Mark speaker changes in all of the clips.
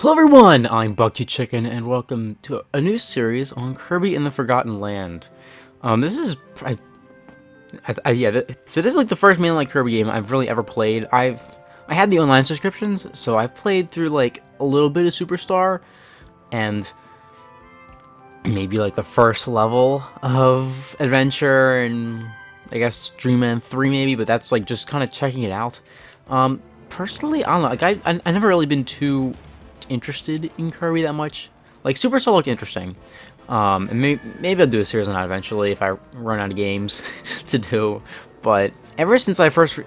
Speaker 1: Hello everyone, I'm Bucky Chicken, and welcome to a new series on Kirby in the Forgotten Land. This is, so this is like the first mainline Kirby game I've really ever played. I had the online subscriptions, so I've played through like a little bit of Superstar, and maybe like the first level of Adventure, and I guess Dreamland 3 maybe, but that's like just kind of checking it out. Personally, I don't know, like I never really been too interested in Kirby that much. Like Superstar looked interesting, and maybe I'll do a series on that eventually if I run out of games to do. But ever since I first,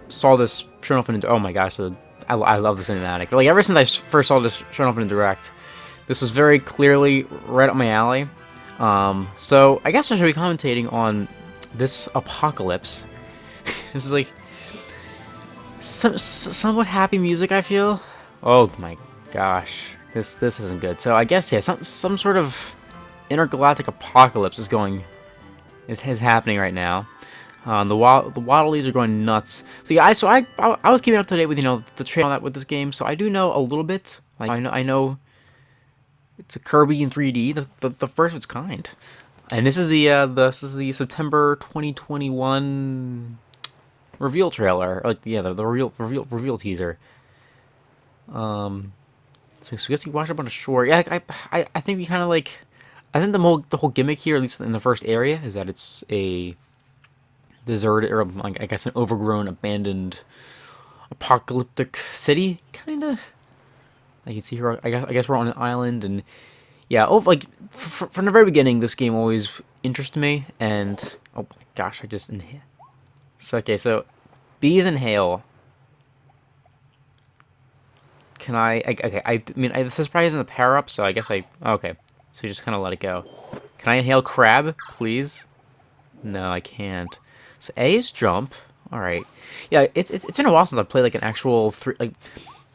Speaker 1: saw this shown off in oh my gosh, I love the cinematic. But like ever since I first saw this shown off in a direct, this was very clearly right up my alley. So I guess I should be commentating on this apocalypse. This is like somewhat happy music, I feel. Oh my gosh, this isn't good. So I guess yeah, some sort of intergalactic apocalypse is happening right now. The Waddle Lees are going nuts. So yeah, I was keeping up to date with the trailer on that with this game, so I do know a little bit. Like I know it's a Kirby in 3D, the first of its kind, and this is the September 2021 reveal trailer, like the reveal teaser. So I guess you wash up on the shore. Yeah, I think we kind of like. I think the whole gimmick here, at least in the first area, is that it's a deserted, or like, I guess an overgrown, abandoned, apocalyptic city, kind of. Like you see here, I guess we're on an island, and yeah, like from the very beginning, this game always interested me. And oh my gosh, I just inhaled. So okay, so bees inhale. Can okay, I mean, this is probably isn't a power up, so I guess okay. So you just kind of let it go. Can I inhale crab, please? No, I can't. So A is jump. All right. Yeah, it's been a while since I played like an actual I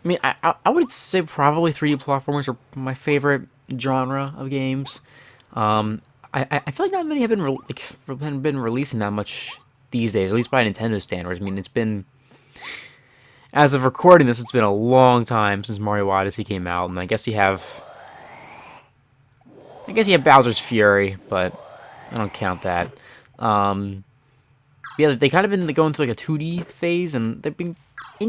Speaker 1: mean, I would say probably 3D platformers are my favorite genre of games. I feel like not many have been releasing that much these days, at least by Nintendo standards. I mean, it's been, as of recording this, it's been a long time since Mario Odyssey came out, and I guess you have Bowser's Fury, but I don't count that. Yeah, they kind of been going through like a 2D phase, and they've been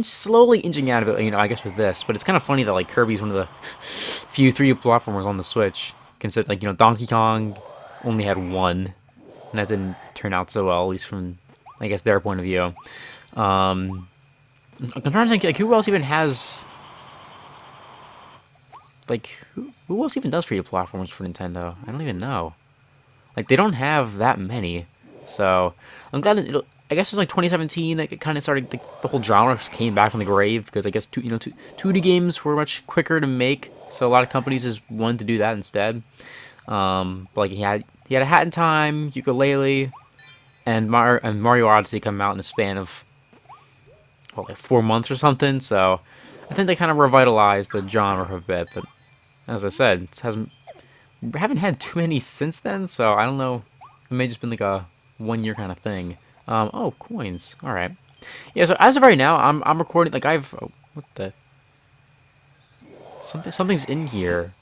Speaker 1: slowly inching out of it, I guess with this. But it's kind of funny that like Kirby's one of the few 3D platformers on the Switch. Consider like Donkey Kong only had one, and that didn't turn out so well, at least from I guess their point of view. I'm trying to think like who else even has like who else even does 3D platformers for Nintendo? I don't even know. Like they don't have that many. So I'm glad I guess it's like 2017. Like it kind of started. The whole genre came back from the grave because I guess 2D games were much quicker to make. So a lot of companies just wanted to do that instead. But like he had a Hat in Time, Ukulele, and Mario Odyssey come out in the span of like 4 months or something. So I think they kind of revitalized the genre a bit. But as I said, we haven't had too many since then. So I don't know. It may have just been like a 1 year kind of thing. Oh, coins. All right. Yeah. So as of right now, I'm recording. Like what the? Something's in here.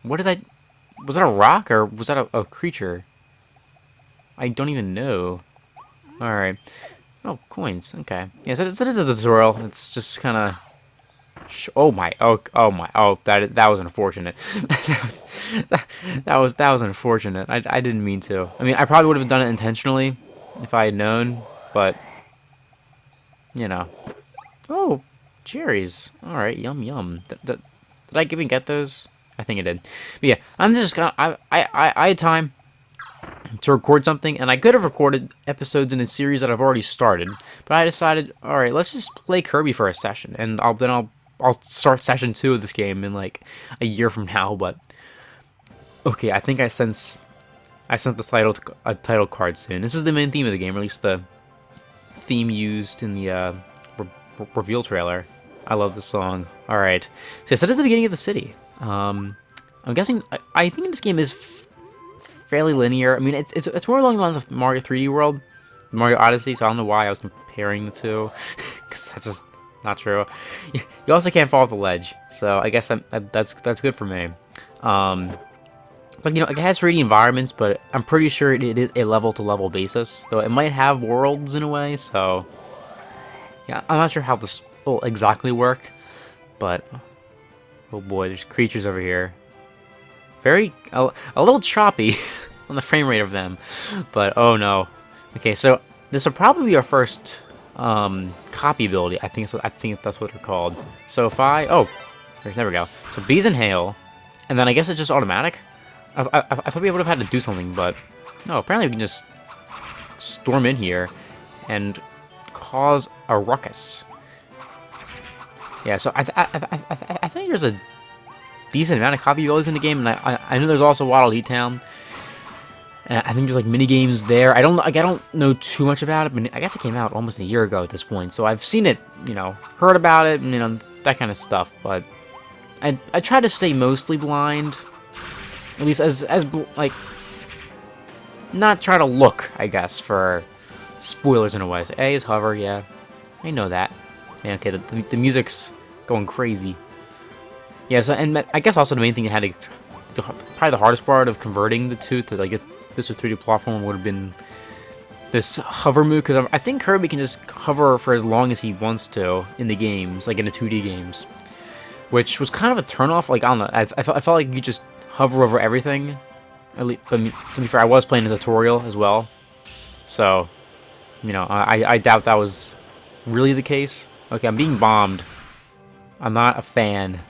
Speaker 1: What did I? Was that a rock or was that a creature? I don't even know. All right. Oh, coins. Okay. Yeah. So this is a tutorial. It's just kind of. Oh my! Oh my! Oh, that was unfortunate. that was unfortunate. I didn't mean to. I mean, I probably would have done it intentionally if I had known, but Oh, cherries. All right, yum yum. Did I even get those? I think I did. But yeah, I'm just gonna. I had time to record something, and I could have recorded episodes in a series that I've already started, but I decided, all right, let's just play Kirby for a session, and I'll start session 2 of this game in like a year from now. But okay, I think I sent the title card soon. This is the main theme of the game, or at least the theme used in the reveal trailer. I love this song. All right, so I said at the beginning of the city. I'm guessing. I think this game is fairly linear. I mean, it's more along the lines of Mario 3D World, Mario Odyssey. So I don't know why I was comparing the two, because that just not true. You also can't fall off the ledge, so I guess that's good for me. But, you know, it has 3D environments, but I'm pretty sure it is a level-to-level basis, though it might have worlds in a way, so... Yeah, I'm not sure how this will exactly work, but... Oh boy, there's creatures over here. A little choppy on the frame rate of them, but oh no. Okay, so this will probably be our first copy ability. I think that's what they're called. So if oh, there we go. So bees and hail, and then I guess it's just automatic. I thought we would have had to do something, but no. Apparently we can just storm in here and cause a ruckus. Yeah. So I think there's a decent amount of copy abilities in the game, and I know there's also Waddle Heat Town. And I think there's like mini games there. I don't know too much about it, but I guess it came out almost a year ago at this point. So I've seen it, you know, heard about it, and, you know, that kind of stuff. But I try to stay mostly blind, at least as like not try to look, I guess, for spoilers in a way. So A is hover, yeah, I know that. Yeah, okay, the music's going crazy. Yeah, so and I guess also the main thing that had to probably the hardest part of converting the two to, I guess, this 3D platform would have been this hover move, because I think Kirby can just hover for as long as he wants to in the games, like in the 2D games, which was kind of a turnoff. Like, I don't know, I felt like you just hover over everything. At least, but to be fair, I was playing a tutorial as well, so you know, I doubt that was really the case. Okay, I'm being bombed. I'm not a fan.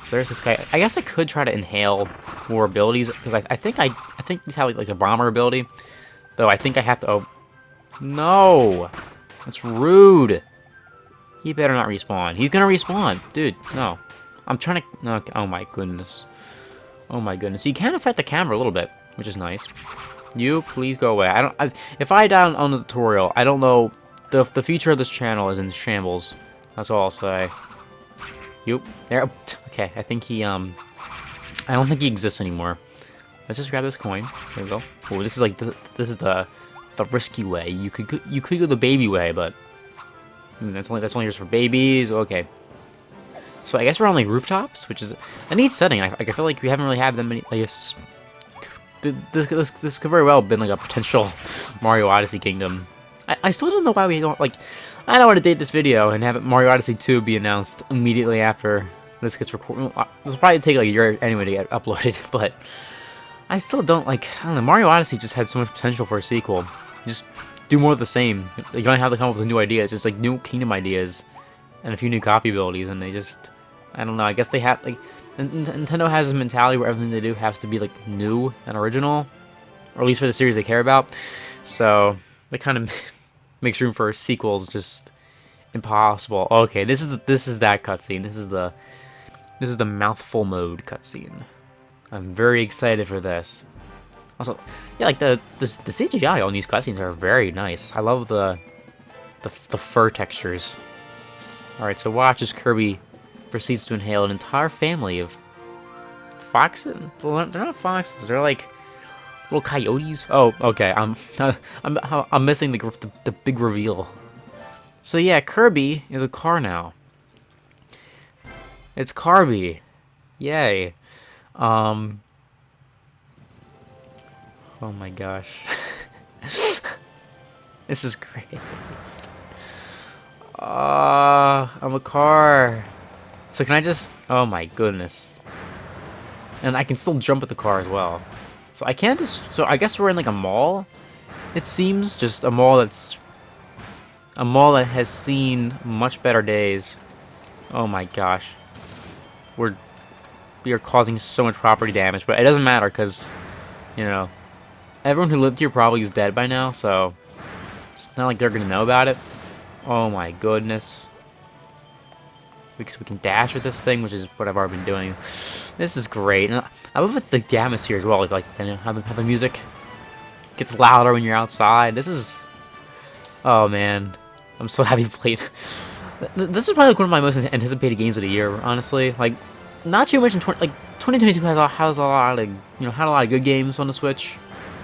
Speaker 1: So there's this guy. I guess I could try to inhale more abilities, because I think these have like a bomber ability. Though I think I have to. Oh, no, that's rude. He better not respawn. He's gonna respawn, dude. No, I'm trying to. No, oh my goodness. Oh my goodness. So you can affect the camera a little bit, which is nice. You please go away. If I die on the tutorial, I don't know. The future of this channel is in shambles. That's all I'll say. Yep. There. Okay. I think he I don't think he exists anymore. Let's just grab this coin. There we go. Oh, this is like this is the risky way. You could go the baby way, but that's only just for babies. Okay. So I guess we're on like rooftops, which is a neat setting. I feel like we haven't really had that many. Like, this could very well have been like a potential Mario Odyssey kingdom. I still don't know why we don't, like, I don't want to date this video and have Mario Odyssey 2 be announced immediately after this gets recorded. This will probably take like a year anyway to get uploaded, but I still don't, like, I don't know, Mario Odyssey just had so much potential for a sequel. Just do more of the same. You don't have to come up with new ideas, just like new kingdom ideas and a few new copy abilities, and they just, I don't know, I guess they have, like, Nintendo has this mentality where everything they do has to be like new and original, or at least for the series they care about. So that kind of makes room for sequels just impossible. Okay, this is that cutscene. This is the mouthful mode cutscene. I'm very excited for this. Also, yeah, like the CGI on these cutscenes are very nice. I love the fur textures. All right, so watch as Kirby proceeds to inhale an entire family of foxes. They're not foxes. They're like little coyotes. Oh, okay. I'm missing the big reveal. So yeah, Kirby is a car now. It's Kirby. Yay. Oh my gosh. This is great. I'm a car. So can I just... Oh my goodness. And I can still jump at the car as well. So I can't just... So I guess we're in like a mall. It seems just a mall that's... A mall that has seen much better days. Oh my gosh. We are causing so much property damage, but it doesn't matter because, you know, everyone who lived here probably is dead by now, so it's not like they're gonna know about it. Oh my goodness. We can dash with this thing, which is what I've already been doing. This is great. And I love the atmosphere as well. Like how the music gets louder when you're outside. This is... Oh man. I'm so happy to play it. This is probably one of my most anticipated games of the year, honestly. Like, not too much in 2022 has a lot of, you know, had a lot of good games on the Switch.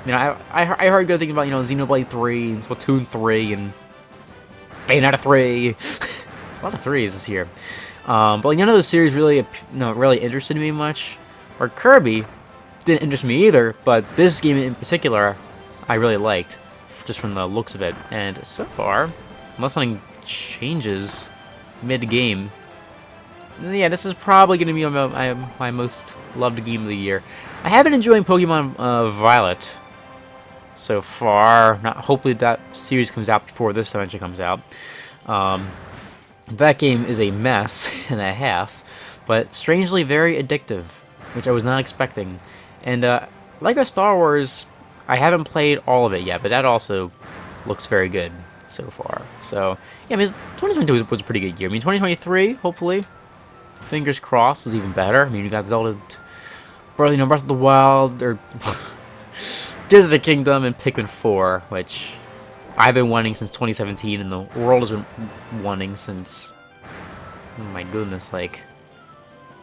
Speaker 1: You know, I heard good things about, you know, Xenoblade 3 and Splatoon 3 and Bayonetta 3. A lot of threes this year. But like, none of those series really, really interested me much. Or Kirby didn't interest me either, but this game in particular, I really liked, just from the looks of it. And so far, unless something changes mid-game, yeah, this is probably going to be my most loved game of the year. I have been enjoying Pokemon Violet so far. Hopefully that series comes out before this eventually comes out. That game is a mess and a half, but strangely very addictive, which I was not expecting. And Lego Star Wars, I haven't played all of it yet, but that also looks very good so far. So, yeah, I mean, 2022 was a pretty good year. I mean, 2023, hopefully, fingers crossed, is even better. I mean, you got Zelda, Breath of the Wild, or Disney Kingdom, and Pikmin 4, which I've been wanting since 2017, and the world has been wanting since, oh my goodness, like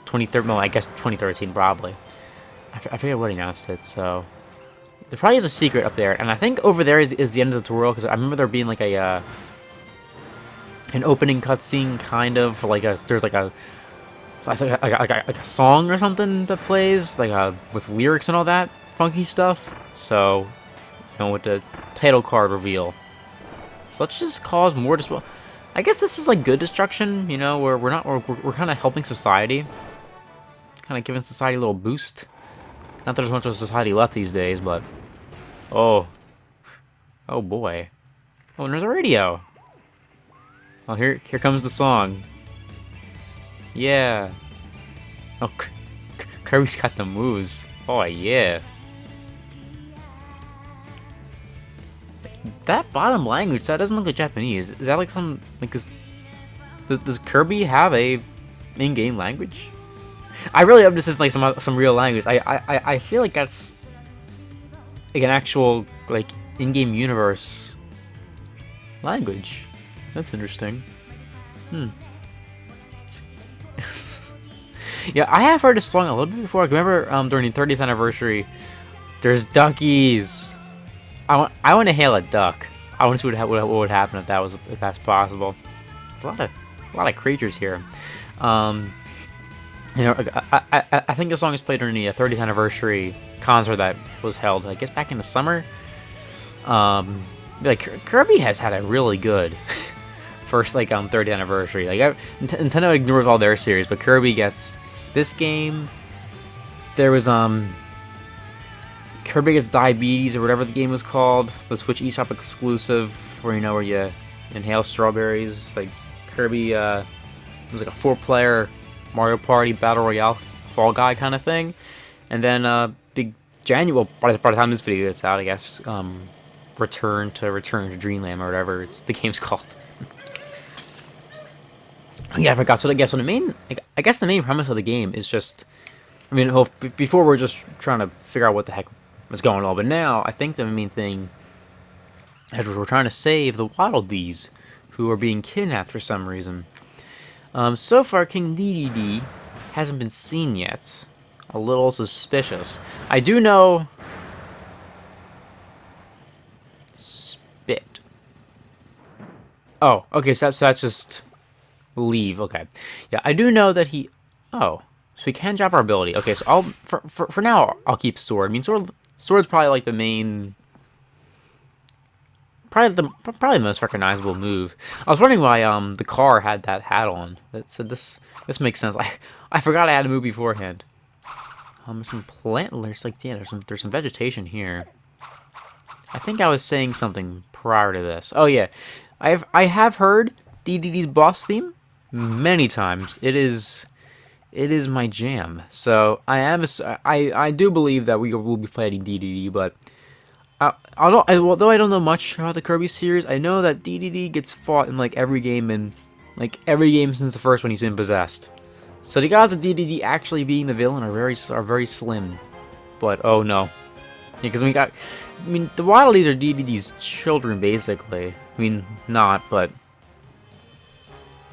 Speaker 1: 2013. No, I guess 2013 probably. I forget what announced it. So there probably is a secret up there, and I think over there is the end of the tutorial, because I remember there being like a an opening cutscene, kind of like there's like a like a song or something that plays like with lyrics and all that funky stuff. So, you know, with the title card reveal. So let's just cause more destruction. I guess this is like good destruction, you know, where we're kind of helping society, kind of giving society a little boost. Not that there's much of a society left these days, but oh boy, oh, and there's a radio. Oh, here comes the song. Yeah. Oh, Kirby's got the moves. Oh yeah. That bottom language, that doesn't look like Japanese. Is that like some, like, does Kirby have a in-game language? I really hope this is like some real language. I feel like that's like an actual like in-game universe language. That's interesting. Yeah, I have heard this song a little bit before. I remember during the 30th anniversary, there's duckies. I want to hail a duck. I want to see what would happen if that's possible. There's a lot of creatures here. You know, I think the song is played during the 30th anniversary concert that was held, I guess, back in the summer. Like Kirby has had a really good first 30th anniversary. Like Nintendo ignores all their series, but Kirby gets this game. There was Kirby Gets Diabetes, or whatever the game was called, the Switch eShop exclusive, where you inhale strawberries. Like Kirby, it was like a 4-player Mario Party Battle Royale Fall Guy kind of thing. And then big January, by the time this video gets out, I guess, Return to Dreamland, or whatever the game's called. Yeah, I forgot. So I guess the main premise of the game is just, I mean, before we're just trying to figure out what the heck was going on, but now I think the main thing is we're trying to save the Waddle Dees, who are being kidnapped for some reason. So far, King Dedede hasn't been seen yet. A little suspicious. I do know. Spit. Oh, okay. So that's just leave. Okay. Yeah, I do know that he. Oh, so we can drop our ability. Okay, so I'll for now I'll keep sword. I mean, sword's probably like the main. Probably the most recognizable move. I was wondering why the car had that hat on. So this makes sense. I forgot I had a move beforehand. There's some plant. There's there's some vegetation here. I think I was saying something prior to this. Oh yeah, I have heard Dedede's boss theme many times. It is my jam. So I do believe that we will be fighting Dedede, but. Although I don't know much about the Kirby series, I know that Dedede gets fought in every game since the first one he's been possessed. So the odds of Dedede actually being the villain are very slim. But oh no, because the Waddle Dees are Dedede's children basically. I mean, not, but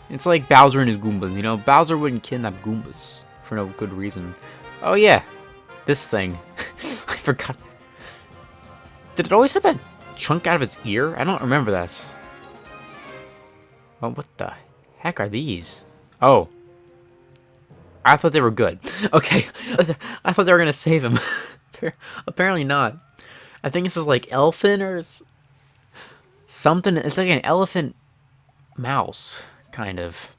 Speaker 1: it's like Bowser and his Goombas. You know, Bowser wouldn't kidnap Goombas for no good reason. Oh yeah, this thing. I forgot. Did it always have that chunk out of its ear? I don't remember this. Oh, what the heck are these? Oh. I thought they were good. Okay. I thought they were gonna save him. Apparently not. I think this is like elfin or something. It's like an elephant mouse, kind of.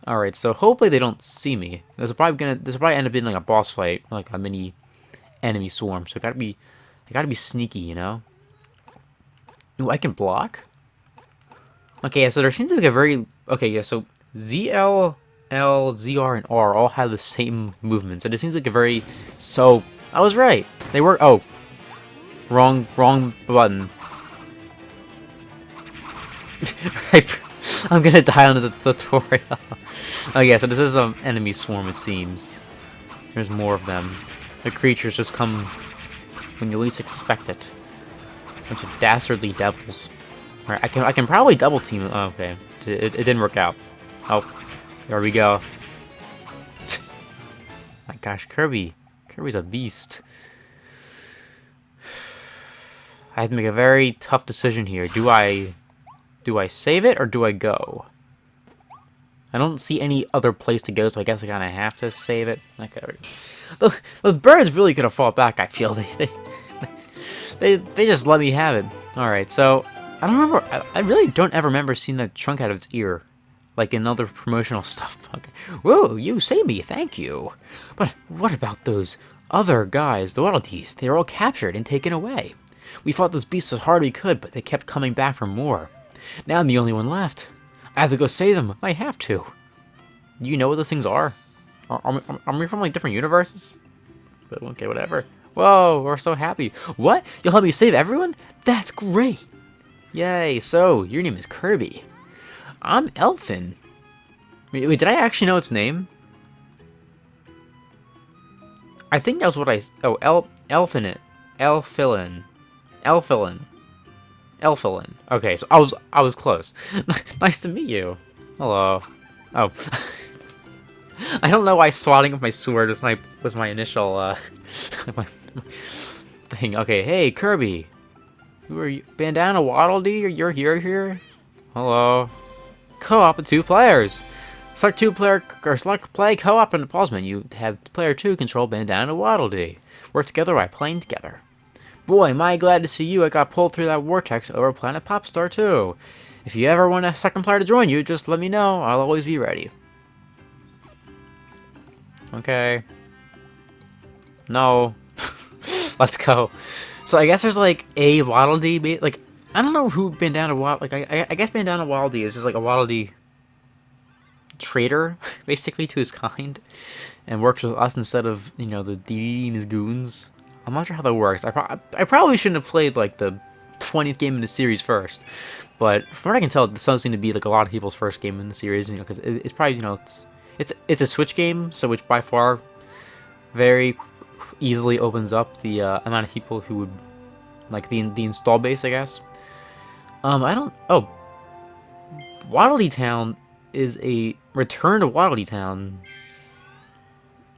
Speaker 1: Alright, so hopefully they don't see me. This will probably end up being like a boss fight, like a mini enemy swarm. So I gotta be sneaky, you know? Ooh, I can block? Okay, yeah, so there seems to be a very... Okay, yeah, so ZL, L, ZR, and R all have the same movements. And it seems like a very... So, I was right. They work... Oh. Wrong button. I'm gonna die on this tutorial. Okay, so this is an enemy swarm, it seems. There's more of them. The creatures just come when you least expect it. Bunch of dastardly devils. Alright, I can probably double team. Oh, okay, it didn't work out. Oh, there we go. My gosh, Kirby's a beast. I have to make a very tough decision here. Do I save it or do I go? I don't see any other place to go, so I guess I kind of have to save it. Okay. Those birds really could have fought back, I feel. They just let me have it. Alright, so I don't remember. I really don't ever remember seeing that chunk out of its ear. Like in other promotional stuff. Okay. Whoa, you saved me, thank you. But what about those other guys, the Waddle-Dees? They were all captured and taken away. We fought those beasts as hard as we could, but they kept coming back for more. Now I'm the only one left. I have to go save them. I have to. You know what those things are? Are we from like different universes? But okay, whatever. Whoa, we're so happy. What? You'll help me save everyone? That's great. Yay, so your name is Kirby. I'm Elfin. Wait, did I actually know its name? I think that was what I... Oh, Elfin. Elfilin. Okay, so I was close. Nice to meet you. Hello. Oh. I don't know why swatting with my sword was my initial my thing. Okay, hey Kirby. Who are you? Bandana Waddle-Dee? You're here? Hello. Co-op with 2 players. Select 2-player or select play co-op in the pause menu to have player 2 control Bandana Waddle-Dee. Work together by playing together. Boy, am I glad to see you. I got pulled through that vortex over Planet Popstar too. If you ever want a second player to join you, just let me know. I'll always be ready. Okay. No. Let's go. So I guess there's like a Waddle-Dee, like, I don't know who Bandana Waddle, like, I guess Bandana Waddle-Dee is just like a Waddle-Dee traitor, basically, to his kind, and works with us instead of, you know, the DD and his goons. I'm not sure how that works. I probably shouldn't have played, like, the 20th game in the series first, but from what I can tell, this doesn't seem to be, like, a lot of people's first game in the series, you know, because it's probably, you know, it's a Switch game, so which by far very easily opens up the amount of people who would, like, the install base, I guess. Oh, Waddle-Dee Town is a return to Waddle-Dee Town.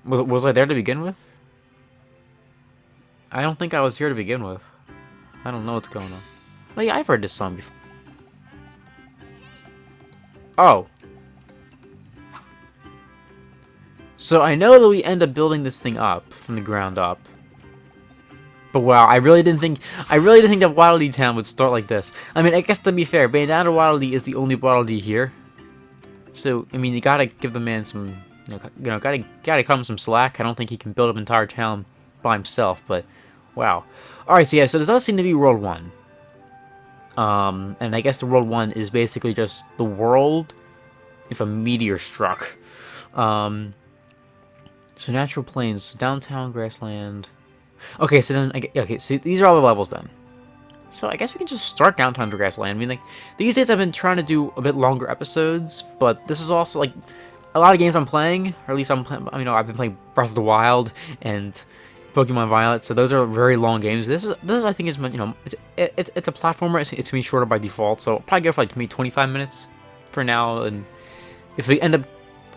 Speaker 1: Was I there to begin with? I don't think I was here to begin with. I don't know what's going on. Oh yeah, I've heard this song before. Oh. So I know that we end up building this thing up from the ground up. But wow, I really didn't think that Waddle-Dee Town would start like this. I mean, I guess to be fair, Bandana Waddle-Dee is the only Waddle-Dee here. So, I mean, you gotta give the man some, you know, gotta cut him some slack. I don't think he can build up an entire town by himself, but wow. Alright, so yeah, so this does seem to be World 1. And I guess the World 1 is basically just the world if a meteor struck. So natural plains, downtown grassland. Okay, so then, okay, so these are all the levels then. So I guess we can just start downtown grassland. I mean, like, these days I've been trying to do a bit longer episodes, but this is also, like, a lot of games I'm playing, or at least I'm playing, you know, I've been playing Breath of the Wild and Pokemon Violet, so those are very long games. This I think is, you know, it's a platformer. It's gonna be shorter by default, so I'll probably go for like maybe 25 minutes for now, and if we end up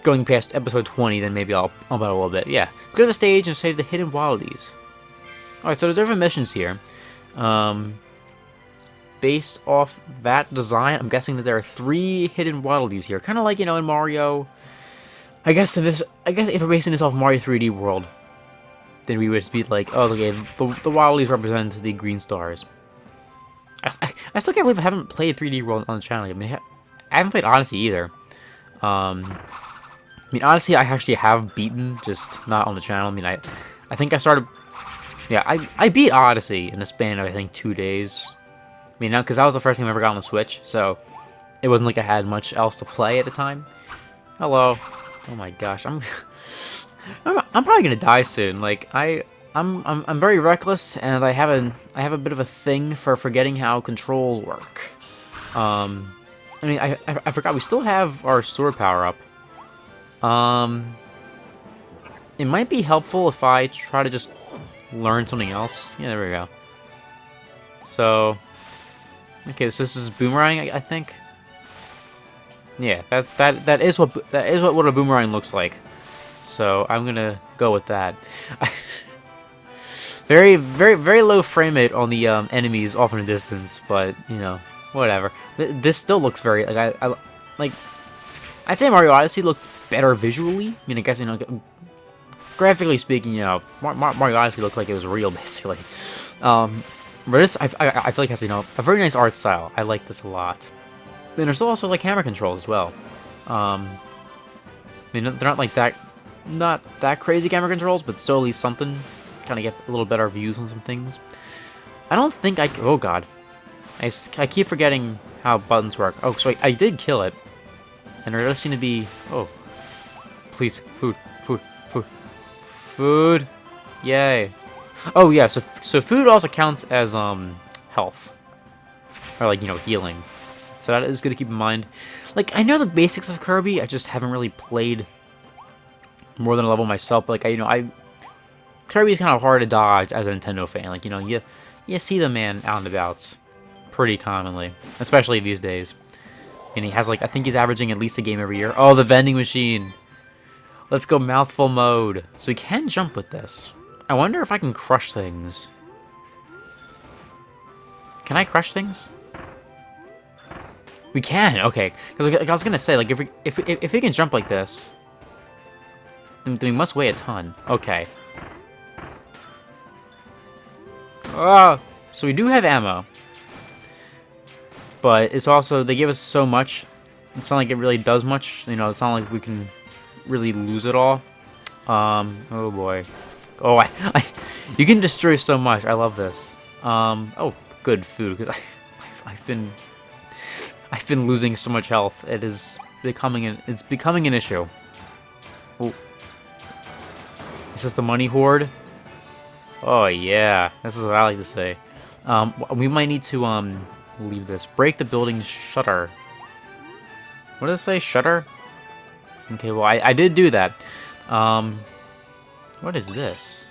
Speaker 1: going past episode 20, then maybe I'll about a little bit. Yeah, clear the stage and save the hidden Waddle-Dees. All right, so there's different missions here. based off that design, I'm guessing that there are 3 hidden Waddle Dees here. Kind of like, you know, in Mario. I guess if we're basing this off Mario 3D World, then we would be like, oh, okay, the Waddle Dees represent the green stars. I still can't believe I haven't played 3D World on the channel. I mean, I haven't played Odyssey either. I mean, Odyssey I actually have beaten, just not on the channel. I mean, I think I started... Yeah, I beat Odyssey in the span of, I think, 2 days. I mean, because that was the first game I ever got on the Switch, so it wasn't like I had much else to play at the time. Hello. Oh my gosh, I'm probably gonna die soon. Like, I'm very reckless, and I have a bit of a thing for forgetting how controls work. I mean, I forgot we still have our sword power up. It might be helpful if I try to just learn something else. Yeah, there we go. So, okay, so this is boomerang, I think. Yeah, that is what a boomerang looks like. So I'm gonna go with that. very low frame rate on the enemies off in the distance, but you know, whatever. This still looks very like I'd say Mario Odyssey looked better visually. I mean, I guess, you know, graphically speaking, you know, Mario Odyssey looked like it was real, basically. But this, I feel like has, you know, a very nice art style. I like this a lot. And there's also like camera controls as well. I mean, they're not like not that crazy camera controls, but still at least something. Kind of get a little better views on some things. I don't think I... Oh god. I keep forgetting how buttons work. Oh, so I did kill it. And there does seem to be... Oh. Please. Food. Food. Yay. Oh yeah, so food also counts as health. Or like, you know, healing. So that is good to keep in mind. Like, I know the basics of Kirby, I just haven't really played more than a level myself. But, like, Kirby's kind of hard to dodge as a Nintendo fan. Like, you know, you see the man out and about pretty commonly, especially these days. And he has, like, I think he's averaging at least a game every year. Oh, the vending machine. Let's go mouthful mode. So we can jump with this. I wonder if I can crush things. Can I crush things? We can. Okay. Because I was gonna say, like, if we can jump like this, then we must weigh a ton. Okay. Ah. So we do have ammo. But it's also, they give us so much. It's not like it really does much. You know, it's not like we can really lose it all. Oh boy. Oh, you can destroy so much. I love this. Oh, good food, because I've been losing so much health. It is becoming an issue. Oh. Is this the money hoard? Oh yeah, this is what I like to say. We might need to leave this. Break the building's shutter. What did it say? Shutter? Okay, well I did do that. What is this?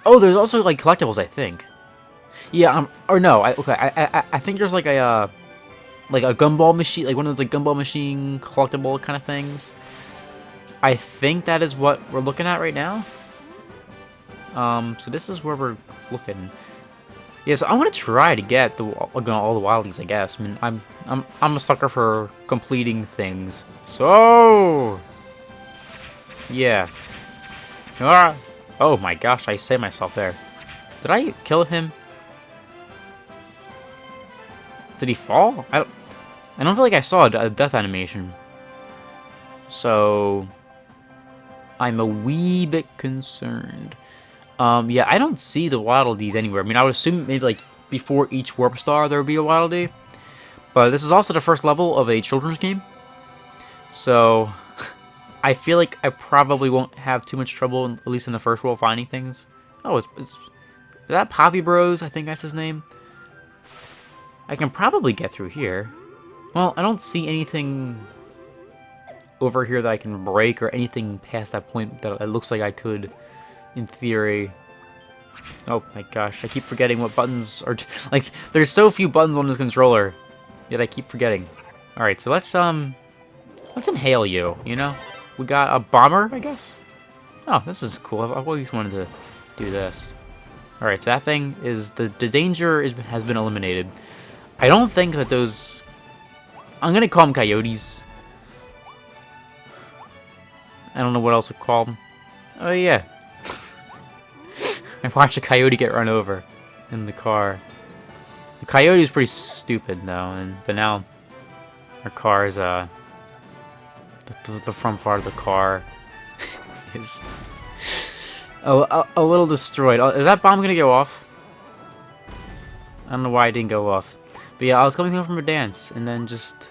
Speaker 1: Oh, there's also like collectibles, I think. Yeah, or no, I think there's like a gumball machine, like one of those like gumball machine collectible kind of things. I think that is what we're looking at right now. So this is where we're looking. Yeah, so I'm gonna try to get all the wildies, I guess. I mean, I'm a sucker for completing things. So yeah. Ah! Oh my gosh, I saved myself there. Did I kill him? Did he fall? I don't feel like I saw a death animation. So I'm a wee bit concerned. Yeah, I don't see the Waddle Dees anywhere. I mean, I would assume maybe like before each Warp Star there would be a Waddle Dee. But this is also the first level of a children's game. So I feel like I probably won't have too much trouble, at least in the first world, finding things. Oh, is that Poppy Bros? I think that's his name. I can probably get through here. Well, I don't see anything over here that I can break or anything past that point that it looks like I could, in theory. Oh my gosh, I keep forgetting what buttons are... Like, there's so few buttons on this controller, yet I keep forgetting. Alright, so let's inhale you, you know? We got a bomber, I guess? Oh, this is cool. I've always wanted to do this. Alright, so that thing is... The danger has been eliminated. I don't think that those... I'm gonna call them coyotes. I don't know what else to call them. Oh yeah. I watched a coyote get run over in the car. The coyote is pretty stupid though, but now our car is the front part of the car is a little destroyed. Is that bomb gonna go off? I don't know why it didn't go off. But yeah, I was coming home from a dance, and then just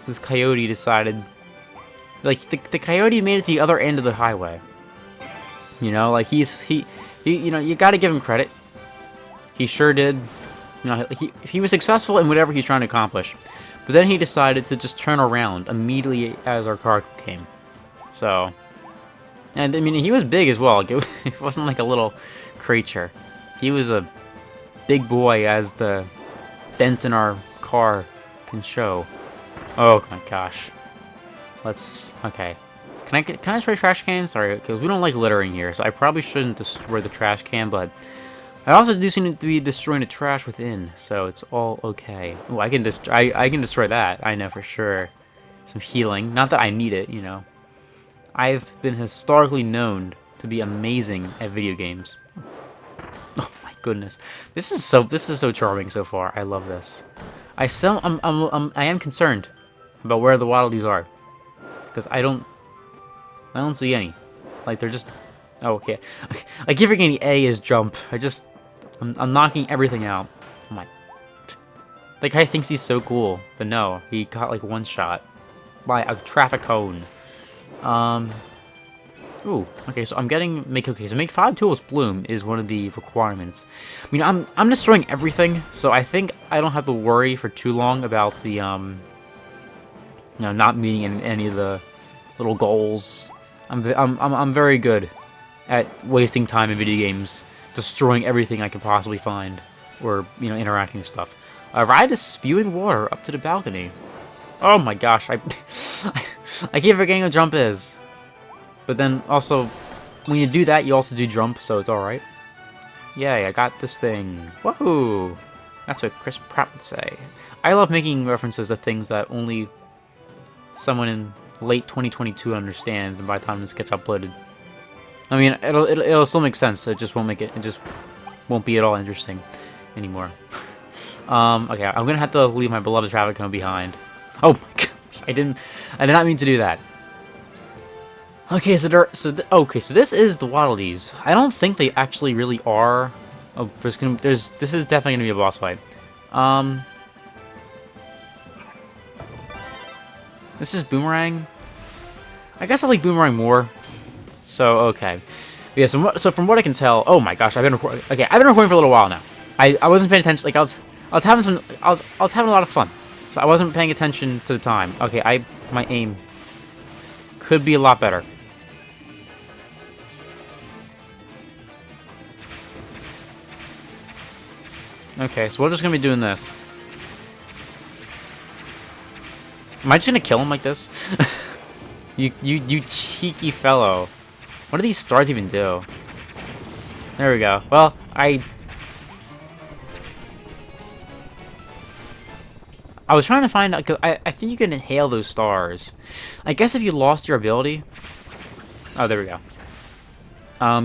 Speaker 1: this coyote decided, like the coyote made it to the other end of the highway. You know, like he you know, you got to give him credit. He sure did. You know, he was successful in whatever he's trying to accomplish. But then he decided to just turn around immediately as our car came. So, and I mean, he was big as well. It wasn't like a little creature. He was a big boy, as the dent in our car can show. Oh my gosh. Okay. Can I destroy trash cans? Sorry, because we don't like littering here, so I probably shouldn't destroy the trash can, but I also do seem to be destroying the trash within, so it's all okay. Oh, I can destroy that, I know for sure. Some healing. Not that I need it, you know. I've been historically known to be amazing at video games. Oh my goodness. This is so charming so far. I love this. I am concerned about where the Waddle Dees are, because I don't see any. Like, they're just... Oh, okay. I keep forgetting A is jump. I'm knocking everything out. Oh my... The guy thinks he's so cool, but no. He got, like, one shot by a traffic cone. Ooh, okay, so I'm getting... So make 5 tools bloom is one of the requirements. I mean, I'm destroying everything, so I think I don't have to worry for too long about the, you know, not meeting any of the little goals. I'm very good at wasting time in video games, destroying everything I can possibly find, or, you know, interacting with stuff. Ride is spewing water up to the balcony. Oh my gosh, I keep forgetting what jump is. But then also, when you do that, you also do jump, so it's alright. Yay, I got this thing. Woohoo! That's what Chris Pratt would say. I love making references to things that only someone in late 2022 understand, and by the time this gets uploaded, I mean, it'll still make sense. It just won't make it. It just won't be at all interesting anymore. Okay, I'm gonna have to leave my beloved traffic cone behind. Oh my gosh, I did not mean to do that. Okay, so this is the Waddle Dees. I don't think they actually really are. Oh, this is definitely gonna be a boss fight. This is Boomerang. I guess I like Boomerang more. So, okay. Yeah, so from what I can tell... Oh my gosh, I've been recording... Okay, I've been recording for a little while now. I wasn't paying attention... Like, I was having a lot of fun. So I wasn't paying attention to the time. Okay, my aim could be a lot better. Okay, so we're just gonna be doing this. Am I just gonna kill him like this? you cheeky fellow. What do these stars even do? There we go. Well, I was trying to find out, cause I think you can inhale those stars. I guess if you lost your ability... Oh, there we go.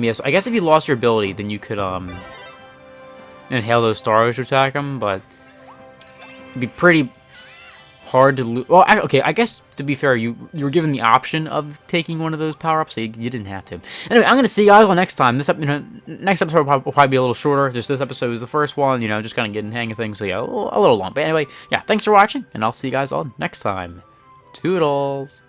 Speaker 1: Yes, I guess if you lost your ability, then you could, inhale those stars to attack them, but it'd be pretty hard to lose. Well, okay, I guess to be fair, you were given the option of taking one of those power-ups, so you didn't have to. Anyway, I'm gonna see you guys all next time. Next episode will probably be a little shorter. Just this episode was the first one, you know, just kind of getting the hang of things, so yeah, a little long. But anyway, yeah, thanks for watching, and I'll see you guys all next time. Toodles!